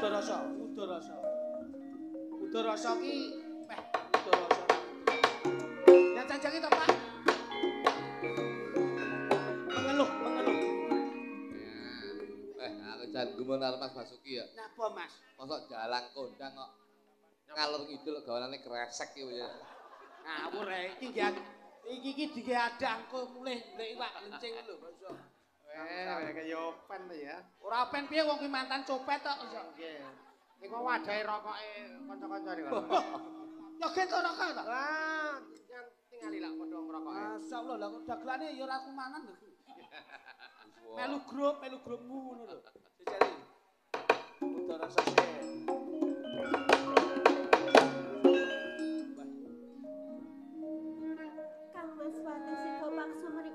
Udarasa, udarasa. Udarasa ki udarasa. Ya janjangi to, Pak. Mengeluh. Aku jan gumun karo Mas Basuki ya. Napa, Mas? Mosok jalang kondang kok ngalor ngidul gawanane kresek iki ya. Ngawur ae iki dige adangku mulih ndek iwak lencing lho, Bos. Kaya open to ya. Ora pen piye wong ki mantan copet tok iso. Nggih. Iku wadahe rokoke kanca-kancane kok. Nyoget to rokok to? Wah, tingali lak padha ngrokoke. Masyaallah lah kok dagelane ya ora kumanan lho. Melu grupmu ngono lho. Jejali. Udarasa sih.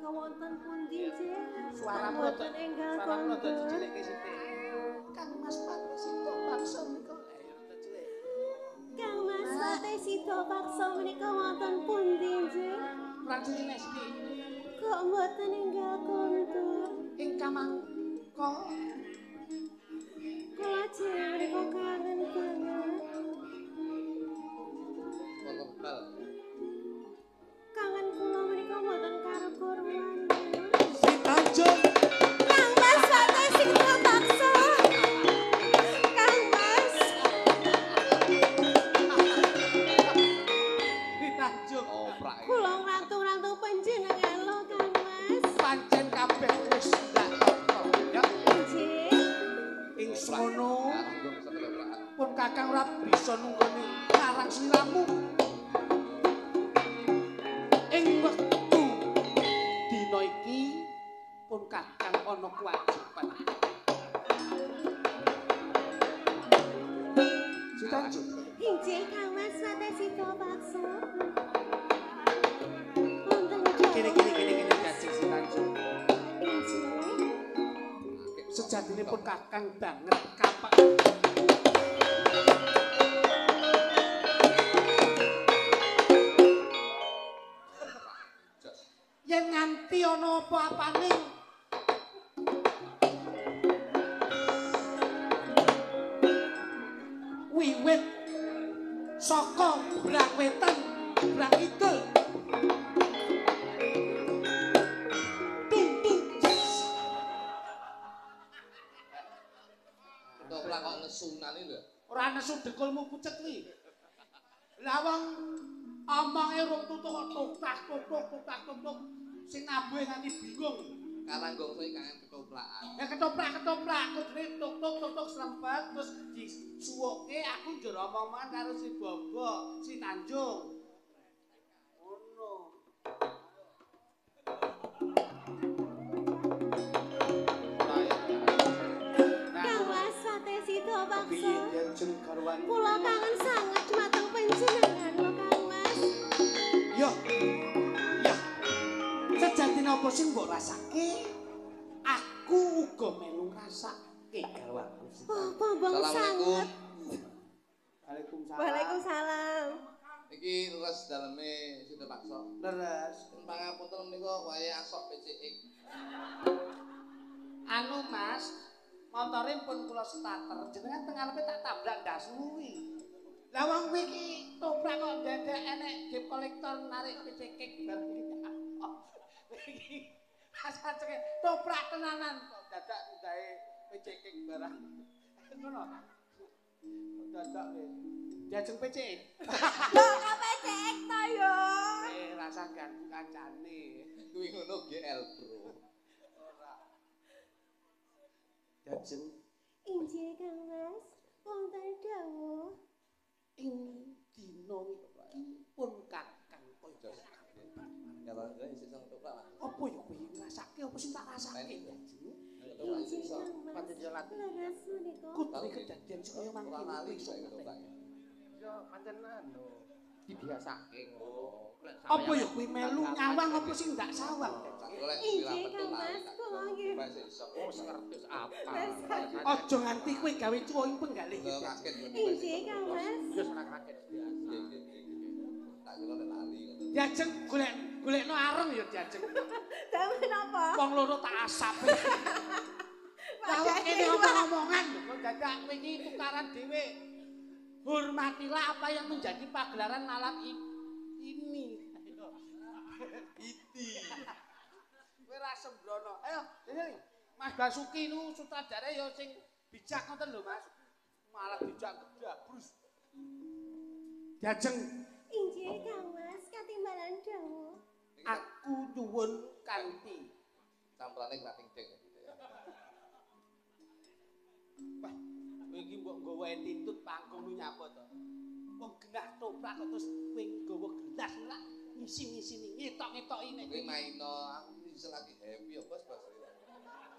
Wonten pundi nggih? Suara mboten dijelekke sithik. Kang Mas Pati Sito Paksa menika. Kang Mas Pati Sito Paksa menika wonten pundi nggih? Prajurit Nesti. Kok mboten enggal kontur? Ing kamangka. Kula jeneng menika kangen banget. Kontol. Kangen kula menika mboten karo korban. Tanjung. Kang Mas Pati Sito Paksa. Kang Mas. Di Tanjung. Oprak. Kula ngrantung-rantung panjenengan lho Kang Mas. Pancen kabeh wis ndak teko. Ya. Nggih. Ing semono Kanggo seteleprakan. pun Kakang ora bisa nunggoni ngarang sliramu. Ing wektu dina iki pun Kakang ana kewajiban. Si Tanjung. Injih Kang Mas Pati Sito Paksa. Kene Cacing si Tanjung. Sejatine pun Kakang banget kapak. Yen nganti ana apa-apane wiwit saka brang wetan brang kidul Oprak kok nesunan iki lho. ora nesu dekulmu pucet kuwi. Lah wong omonge rung tutuk kok tukak-tukuk sing nabuh nganti bingung. Karanggong kowe kangen ketoplakan. Ya ketoprak kudune tuk srempet terus disuwuke aku njur omong-omongan karo si Bobo, si Tanjung. Ngono. Kang Mas Pati Sito Paksa. Piye jeneng garwan? Kula kangen sanget mateng panjenengan lho Kang Mas. Yo. Ya. Sejatine apa sing mbok rasake? Aku uga melu ngrasake garwanku. Oh, bombong Assalamualaikum. sanget. Waalaikumsalam. Waalaikumsalam. Iki leres daleme Sito Paksa. Leres. Pangapunten menika wayahe asok PCX. Anu Mas, motore pun kula starter, jenengan teng arepe tak tabrak ndas kuwi. Lah wong kuwi iki toprak kok dadak enek game kolektor narik pecekek bar iki. Asake toprak tenanan kok dadak gawe pecekek barang. Ngono. Dadak le. Diajeng pecek. Kok pecek to yo? Rasa ganggu kancane. Kuwi ngono GL Bro. Ora. Diajeng Injih Kang Mas, wonten dawuh. ing dina iki pun Kakang kaya Kalau enggak isi sang toprak lah. apa ya kuwi ngrasake apa sing tak rasake Injih Toprak Kang Mas. pancen jalan Leres menika. kudu kejadian sing kaya mangkene Ora lali kuwi kok iso toprak. Yo pancen anu dibiasake ngono. apa ya kuwi melu nyawang apa sing ndak sawang Golek Injih Kang Mas, kula nggih. Oh, ngerti apa. aja nganti kowe gawe cuwing penggalih Yo kaget. Injih Kang Mas. Yo ora kaget biasa. Tak kira nek lali ngono. diajeng golekno areng ya diajeng Damen napa? wong loro tak asap Lah kene omong-omongan kok dadak kowe iki tukaran dhewe. Hormatilah apa yang menjadi pagelaran malam ini. Iti. Kowe ra sembrono. Ayo, ini Mas Basuki nu sutradara ya sing bijak ngoten lho, Mas. Malah bijak gedabrus. Jajeng Injih Kang Mas, katimbalan dawu. aku nyuwun kanthi. Campurannya grating deng. Wah, kowe iki mbok nggawa attitude panggung lu nyapa to? Wong genah toprak kok terus kowe nggawa gelas lah ngisi-ngisi ngetok-ngetoki nek Kowe maino, aku iki lagi happy ya, Bos.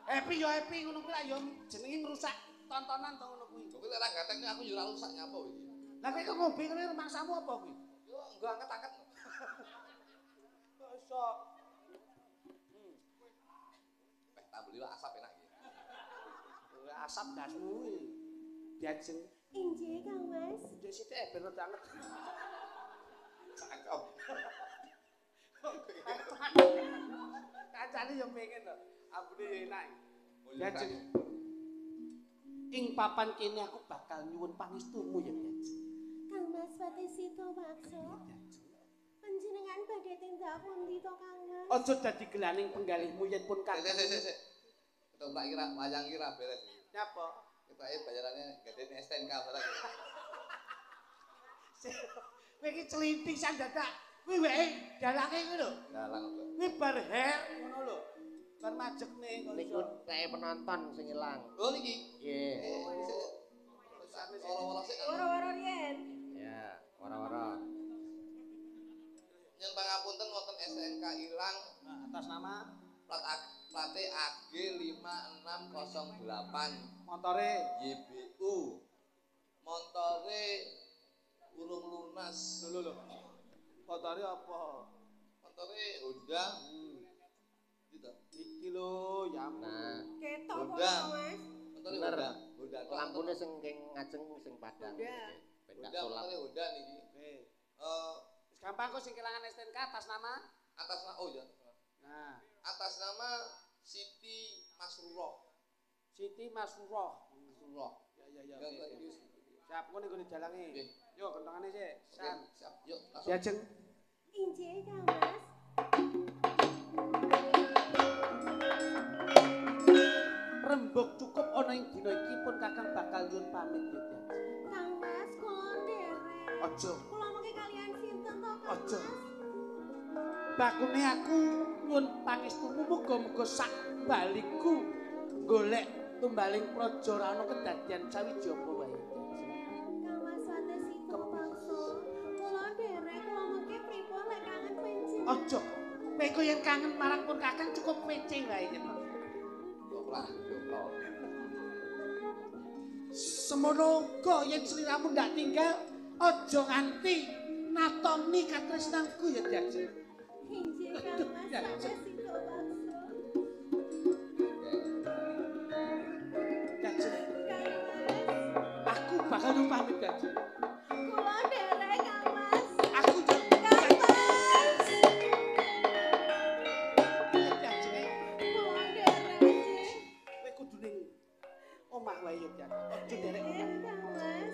happy yo happy ngono kuwi lah yo jenenge ngrusak tontonan to ngono kuwi. Kowe lek gateng aku yo ora rusak nyapa iki. Lah kowe kok ngombe ngene rumangsamu apa kuwi? Yo enggak angkat-angkat. Kok iso? Tambeli asap enak iki. Asap dasmu kuwi. Diajeng Injih Kang Mas. njek sithik ben rada anget. Cakep. Kancane yo pengen to. Ambune yo enak. Diajeng. Ing papan kene aku bakal nyuwun pangestumu ya, Diajeng. Kang Mas Watisito Bakso. Panjenengan badhe tindak pundi to Kang Mas? Aja dadi gelaning penggalihmu yen pun kakek. Sik. Ketoprak iki ra wayang iki ra beres. Nyapa? Ketoke bayarannya gedene STNK barang. Kowe iki celintisan dadak. Kuwi wae dalange kuwi lho. Dalang kok. Kuwi bar her ngono lho. Bar majekne kok Niku iso. kayak penonton sing ilang. Oh niki. Nggih. Ora-ora sik. Woro-woro riyen. Ya, wara-wara. Nyun pangapunten wonten STNK ilang Atas nama plate AG 5608 motore YBU. Montore urung lunas. lho. Motore apa? Montore Honda. Gitu. Iki lho, ya ampun. Nah, Ketok apa Udah. Kang Mas? Montore Bener. Honda. Honda. lampune sing ngajeng sing padang. Udah. Ben gak Honda, sulap. montore Honda niki. Eh, Eh wis gampang kok sing kelangan STNK atas nama. atas nama oh ya. Nah, Atas nama Siti Masruroh. Siti Masruroh. Masruroh. Ya. Ya, oke, ya, oke. ya. Siap ngono iku didalangi. Nggih. Yo kentangane sik. San. Siap. Yuk, langsung. Diajeng. Injih Kang Mas. Rembug cukup ana ing dina iki pun Kakang bakal nyuwun pamit ya, Diajeng. Kang Mas kula nderek. Aja. Kula mengke kalian sinten to Kang Aja. Mas? Bakune aku nyuwun pangestumu muga-muga sak balikku golek tumbaling praja ora ana kedadian sawiji apa wae. Kang Mas Watisito Bakso. Kula nderek kula mengke pripun lek kangen panjenengan? Aja. Kowe kok yen kangen marang pun Kakang cukup pece wae yen. Yoplah, yoplah. Semono uga yen sliramu ndak tinggal aja nganti natoni katresnanku ya Diajeng. Injih Kang Mas Watisito Bakso. Diajeng. Kang Mas. Aku bakal nyuwun pamit Diajeng. Kula nderek Kang Mas. Aku Kang Mas. Diajeng. Kula nderek. Kowe kudu ning omah wae ya Diajeng. Aja derek omah. Kang Mas.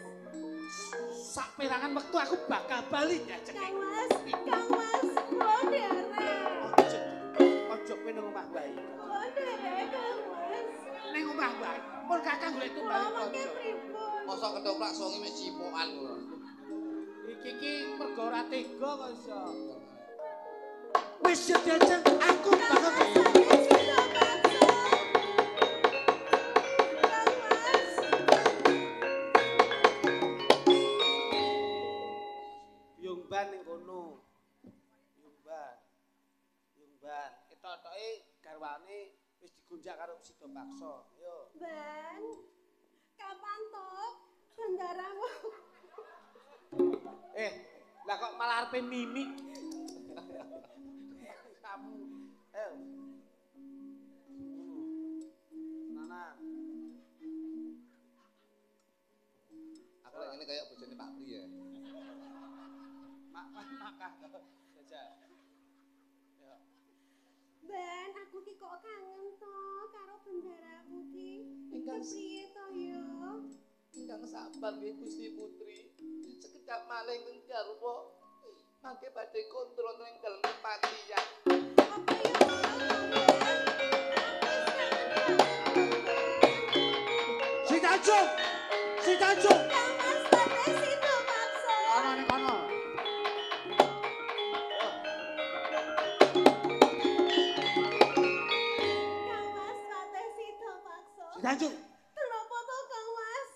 Sak perangan wektu aku bakal bali Diajeng. Kang Mas. Kang Mas. Kula nderek. Aja kowe ning omah wae. Kula nderek Kang Mas. Ning omah wae. Pun Kakang golek Kula tumbaling mengke praja. pripun? Mosok ketoprak songi mek cipokan ngono. Iki mergo ora tega kok iso. Wis ya Diajeng, aku bakal Watisito Bakso. Kang Mas. Yungban ning kono. Yungban. Ketok-toke garwane wis digonjak karo Sito Bakso. Yo. Ban. Kapan toh bandara mau? Lah kok malah arepe mimik. Kamu. Ayo. Nana. Aku lek ngene kayak bojone Pak Pri ya. Makah jajal. Ben, aku ki kok kangen toh karo bendaraku ki. Kepriye to ya? Ingkang sabar nggih Gusti Putri. Sekedap maling teng garwa. Mangke badhe kontrol ning dalem patian. Apa ya? Si Tanjung! Si Tanjung! Kang Mas Pate Sido Pakso. Kono ning kono. Kang Mas Pate Sido Pakso. Si Tanjung! Kenapa to Kang Mas?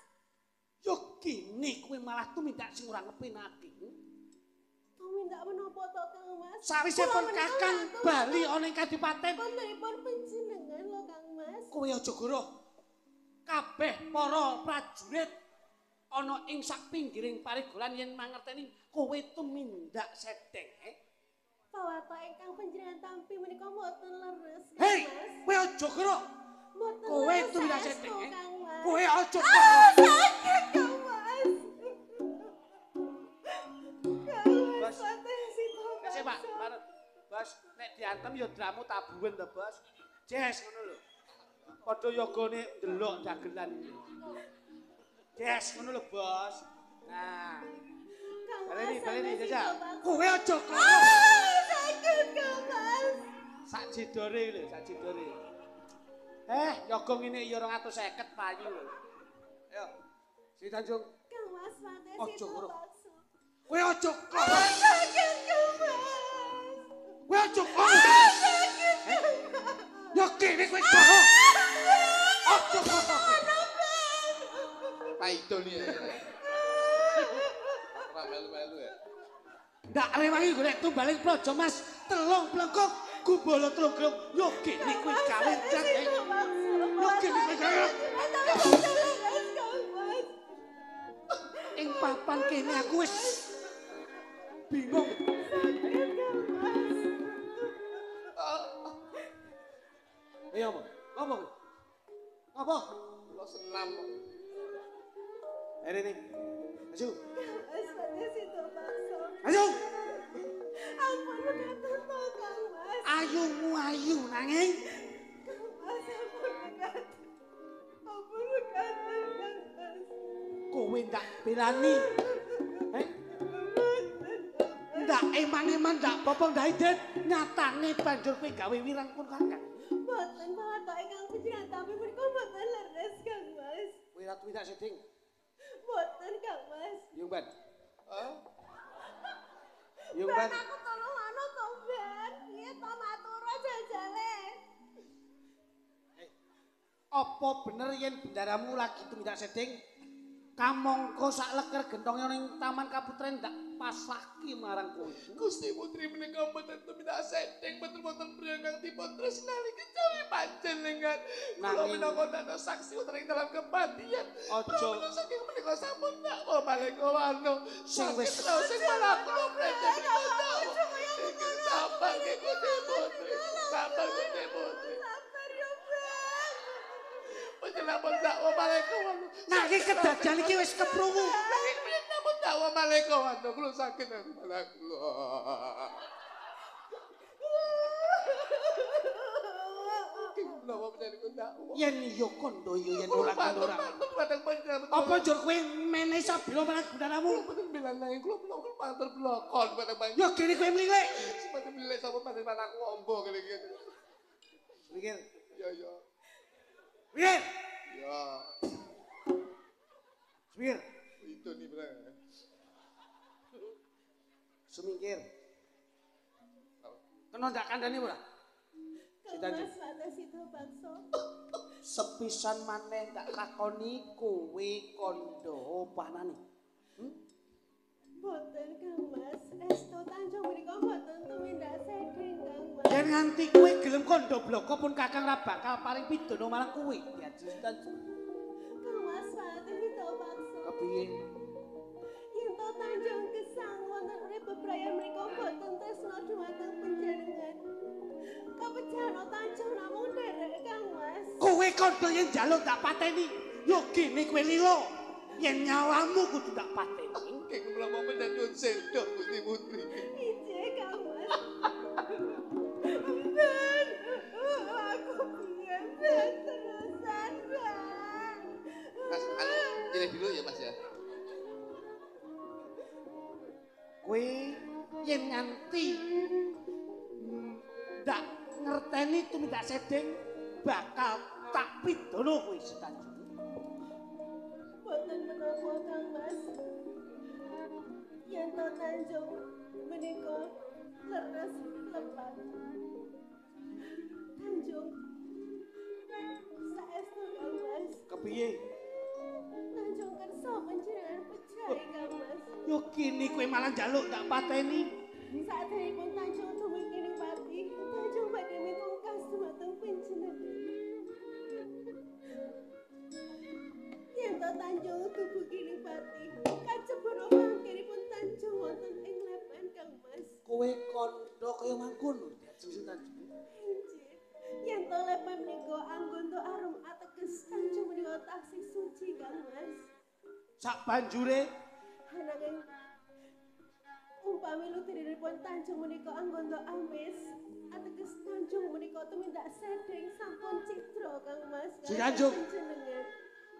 Yo kene kowe malah tumindak sing ora ngepenake. Tumindak menapa to Kang Mas? Sawise pun Kakang bali ana ing kadipaten, Kontenipun panjenengan lho Kang Mas. kowe aja goroh. Kabeh para prajurit ana ing sak pinggiring parigolan yen mangerteni kowe tumindak sedeng. Pawata ingkang panjenengan tampi menika mboten leres Kang Hei, Mas. kowe aja goroh. Mboten Kowe leres tumindak saestu, sedeng. Kang Mas. Kowe aja Ah, goroh. sakit Kang Mas. Kang Mas Bos. Pate Sido Kasih Pak, Pakso. bareng. Bos, nek diantem ya dramu tabuhan to, Bos. Jes ngono lho. Padha yogane ndelok dagelan. Jes ngono lho, Bos. Nah, Kang baleni, Mas baleni, Pate Jajal. Sido Pakso. Kowe aja goroh. Ah, sakit Kang Mas. Sak jedore lho, sak jedore. Yoga ngene ya 250 payu lho. Ayo. Si Tanjung, Kang Mas Pate Ojo Sido goroh. Pakso. kowe aja goroh. Ah, sakit Kang Mas. Kowe aja goroh. Ah, sakit Kang Mas. Yo kene kowe goroh. Aja goroh. Paidon ya. Ora melu-melu ya. Ndak rewangi golek tumbaling praja Mas, telung plengkuk, gumbala telung grung. Yo kene kowe kawincang. Yo kene kowe goroh. Ing papan kene aku wis bingung. Apa? Apa? Apa? Kula senam. Rene. Maju. Ampun Maju. mekaten to Kang Mas. Ayumu ayu nanging Mas ampun mekaten. Ampun mekaten Kang Mas. kowe ndak belani. Ndak eman-eman ndak apa ndak idet nyatane banjur kowe gawe wirang pun kakang. Mboten bapak ingkang panjenengan tapi menika mboten leres Kang Mas. Kowe ratu tidak seding. Mboten Kang Mas. Yung ban. Hah? Yung Ben ban. aku tolong ana to Ben. Piye to matur jajale. Apa bener yen bendaramu lagi tumindak seding? Kamangka sak leker gentonge ning Taman Kaputren ndak pasrahke marang kowe. Gusti Putri menika mboten tumindak sedeng boten-boten priya kang dipun tresnani kejawi panjenengan. Kula Nanging- minangka dados saksi wonten ing dalam kepatihan. Aja saking menika sampun tak balik wano. Sing wis- sing malah kula prete sabar nggih Gusti Putri. Sabar Gusti Putri. Sabar ya Ben. Panjenengan tak balik wano. nanging kedadian iki wis keprungu. Namun dakwa malaikat wano kula sakit hati malah kula. Kenapa menjadi dakwa? Yen iya kondo ya yen ora kondo ora. Padang panjenengan. Apa njur kowe menehi sabila marang bendaramu? Betul bilang nanging kula belum panter blokon padang panjenengan. Yo kene kowe mlilik. Seperti milik sapa panjenengan aku ombo kene iki. Mikir. Ya ya. Mikir. Ya. Mikir. Itu nih berang. Sumikir. Kena ndak kandhane ora? Kang Mas Pate Sido Pakso. Sepisan maneh tak takoni kowe kandha opanane. Mboten Kang Mas. Estu Tanjung menika mboten tumindak sedeng Kang Mas. Yen nganti kowe gelem kandha bloko pun Kakang ra bakal paring pidana marang kowe. Ya jelas. Kang Mas Pate Sido Pakso. Kepiye? Yen to Tanjung gesang wonten urip bebrayan menika mboten tresna dhumateng panjenengan. Kapejana Tanjung namung nderek Kang Mas. Kowe kandha yen njaluk tak pateni. Yo kene kowe lilo. Yen nyawamu kudu tak pateni. Keng mlampah menjadi sendok Gusti Putri. Ije Kang Mas. Ben, aku piye Ben terusan Ben. Mas pilih dulu ya Mas ya. Kowe yen nganti ndak ngerteni tumindak sedeng bakal tak pidono kowe Setanjung. Boten menapa Kang Mas. Yen to Tanjung menika leres lepat. Tanjung saestu Kang Mas. Kepiye? Tanjung kersa panjenengan pejahe Kang Mas. Yo kini kowe malah njaluk tak pateni. Saderengipun Tanjung dumugi ning pati, Tanjung badhe mitungkas dumateng panjenengan. Yen to Tanjung dumugi ning pati, kacebara mangkenipun Tanjung wonten ing lepen Kang Mas. Kowe kandha kaya mangkon diajeng Setanjung. Injih. Yen to lepen menika anggonda arum ateges Tanjung menika taksih suci Kang Mas. Sak banjure Ananging umpami lutiripun Tanjung menika anggonda amis, ateges Tanjung menika tumindak sedeng sampun citra Kang Mas. Tanjung. Panjenengan.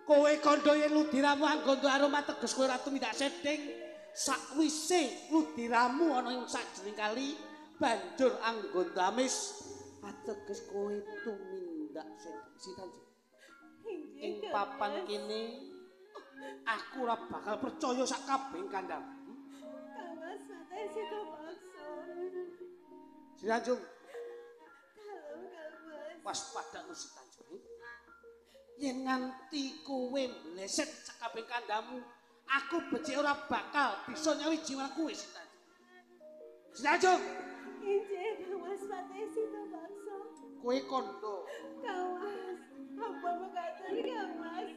kowe kandha yen ludiramu anggondo aroma teges kowe ora tumindak sedeng sakwise ludiramu ana ing sajroning kali banjur anggondo amis ateges kowe tumindak sedeng Setanjung. Ing papan kene aku ora bakal percaya sak kabeh kandhang. Kang Mas mate sida paksa. Setanjung Dalem Kang Mas. waspada no Setanjung. Yen nganti kowe mleset sak kabeh kandhamu, aku becik ora bakal bisa nyawiji marang kowe Setanjung. Setanjung, Injih Kang Mas mate sida paksa. kowe kandha Kang Mas, ampun mekaten Kang Mas.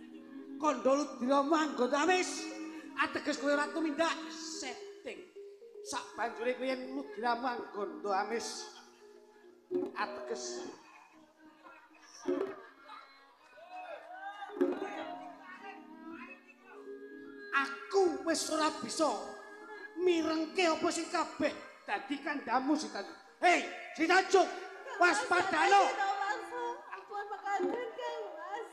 kandha ludiramu anggondo amis ateges kowe ora tumindak sedeng. Sak banjure kowe yen ludiramu anggondo amis ateges aku wis ora bisa mirengke apa sing kabeh dadi kandhamu Setanjung. Hei, Setanjung, waspadano. Sida paksa. Ampun mekaten Kang Mas.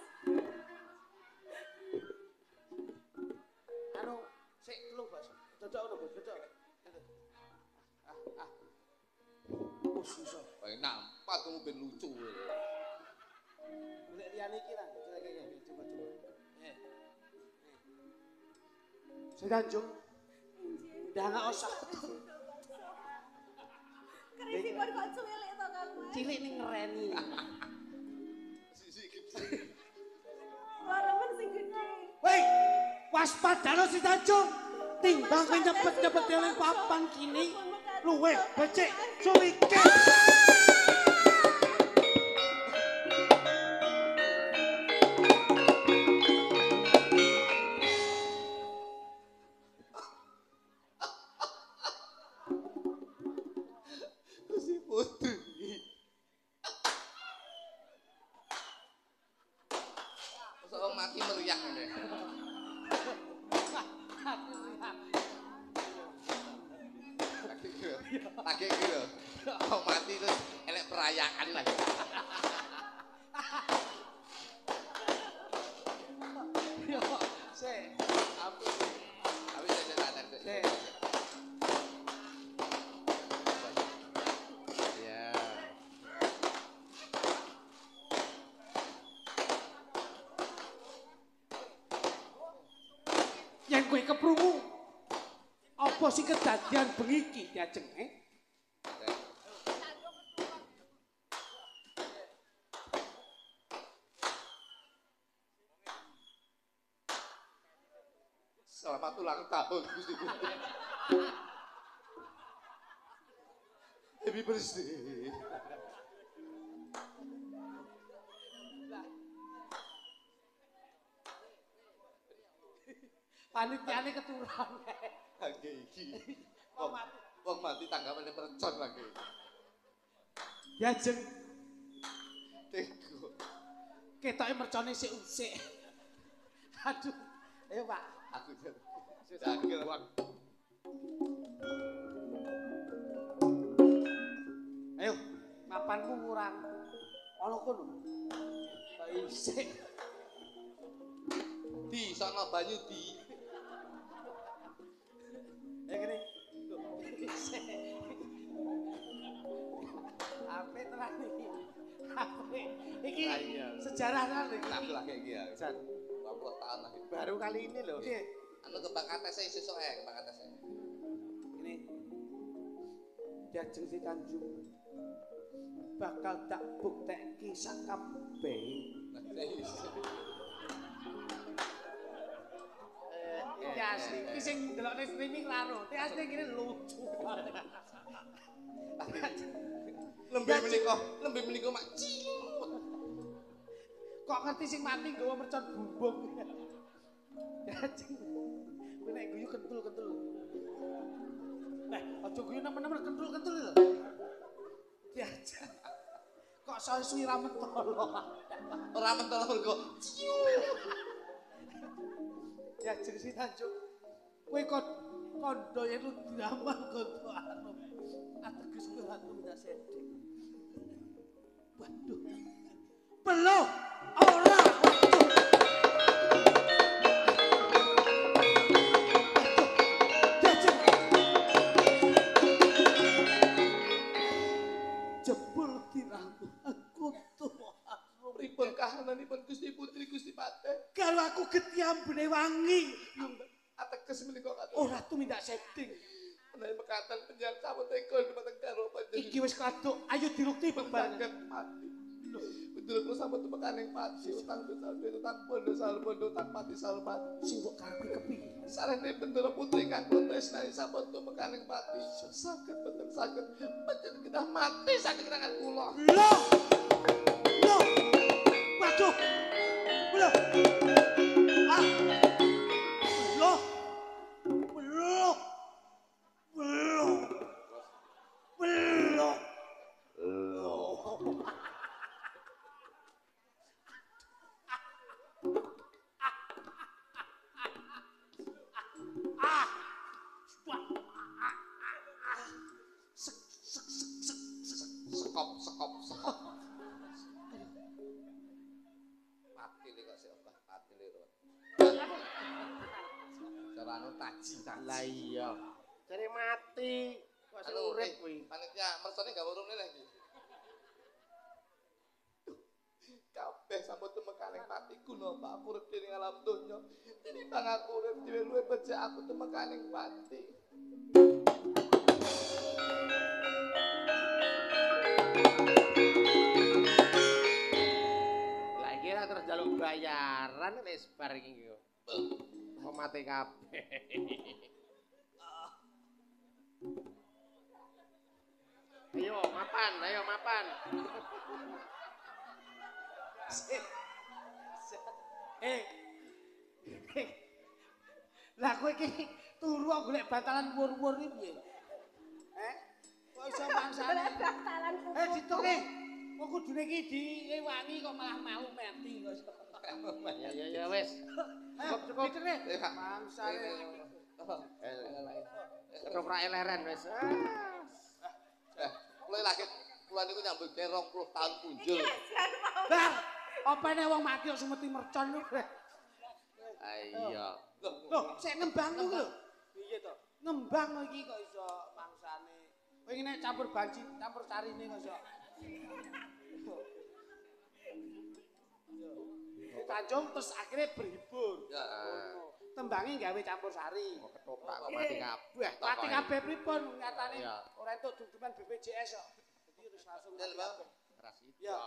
Anu, sik telu Bos. Cocok ngono Bos, cocok. Oh, susah. Kayak nampak tuh ben lucu. Golek liyane iki lah, coba. Setanjung, ndak usah. Kerisipun kok cuwilik to Kang Mas. Cilik ning ngereni. Sisi Waramen sing gedhe. Woi, waspadano Setanjung. Timbang kowe nyepet-nyepet ning papan kini, luwih becik suwike. si putri. Masa orang mati meriah ini. Lagi gitu. Orang mati terus enek perayaan lagi. Yo, sik. Apa Tapi saya tak ada. sik? Ya. Yen kowe keprungu apa sing kedadian bengi iki diajeng Selamat ulang tahun Gusti Putri. Happy birthday. Panitiane keturunan. Lagi iki. Wong mati tanggapane mercon lagi. Diajeng Teko. ketoke mercone sik usik. Aduh. Ayo, Pak. Aku jangkel. Ayo, mapanmu kurang. Ana kono. Kok isik. Di sono banyu di. Ngene. Apik tenan iki. Apik. Iki sejarah tenan iki. Aku lagi iki ya. Jan, 20 tahun lagi. baru kali ini loh. Nggih. Anu kembang katese sesuk kembang katese. Ini Jajeng Si Tanjung bakal tak bukteki sak kabeh. Iki asli, iki sing ndelokne streaming laro. Iki asli kene lucu banget. Lembe menika mak ciut. Kok ngerti sing mati nggawa mercon bumbung. Jajeng. Kuwi nek guyu kentul-kentul. Nah, aja guyu nemen-nemen kentul-kentul lho. Jajeng. Kok suwi ra mentolo. Ora mentol mergo Jajeng Si Tanjung. Kowe kok kondo yen lu diramang kondo anu. Ateges kowe ratu minta sedek. Waduh. Belum. Ora. Jajeng. Jebul diramang kondo. pripun kahananipun Gusti Putri Gusti Patih. Kalau aku getiambune wangi. Ateges menika kados. Ora tumindak setting. Menawi mekaten penjang sampun tega dumateng karo panjenengan. Iki wis kaduk, ayo dirukti bebarengan. Saged mati. Betul kula sampun tepakaning pati utang dosa utang pondo salpondo utang pati salmat. Sing mbok karepe kepiye? Sarene Bendera Putri kang kula tresnani sampun tumekaning pati. Saged boten saged panjenengan kedah mati saged tangan kula. Loh. Loh. Waduh. Loh. Ah. Loh. Loh. Loh. Loh. Loh. Ah. Sekop. Pati le kok sik obah pati le ro. Cara anu taji. Lah iya. Jare mati. Kok sing urip kuwi. Panitia mersane gak urune lho iki. Kabeh sampun tumekaning pati guna Pak aku urip dening alam donya. Tinimbang aku urip dhewe luwih becik aku tumekaning pati. Lah iki ra terus njaluk bayaran wis bar iki kok. Kok mati kabeh. Ayo mapan. Eh. Lah kowe iki turu golek batalan wur-wur iki piye? Kok iso mangsane? Batalan Dituke. Kok kudune iki diwangi kok malah malu mati kok. Ya wis. Cukup. Mangsane. Ketoprak leren wis. Kula lagi kula niku nyambut gawe 20 tahun punjul. Lah, opene wong mati kok sumeti mercon lho. Iya. Loh, sik ngembang ku lho. Piye to? Ngembang iki kok iso mangsane. Kowe ngene campur banci, campur sarine kok iso. Tanjung terus akhirnya berhibur. Ya. Tembange gawe campur sari. Ketoprak kok mati kabeh. Mati kabeh pripun nyatane Iya. ora entuk duduman BPJS kok. Jadi harus langsung Del, Bang. Keras itu. Ya.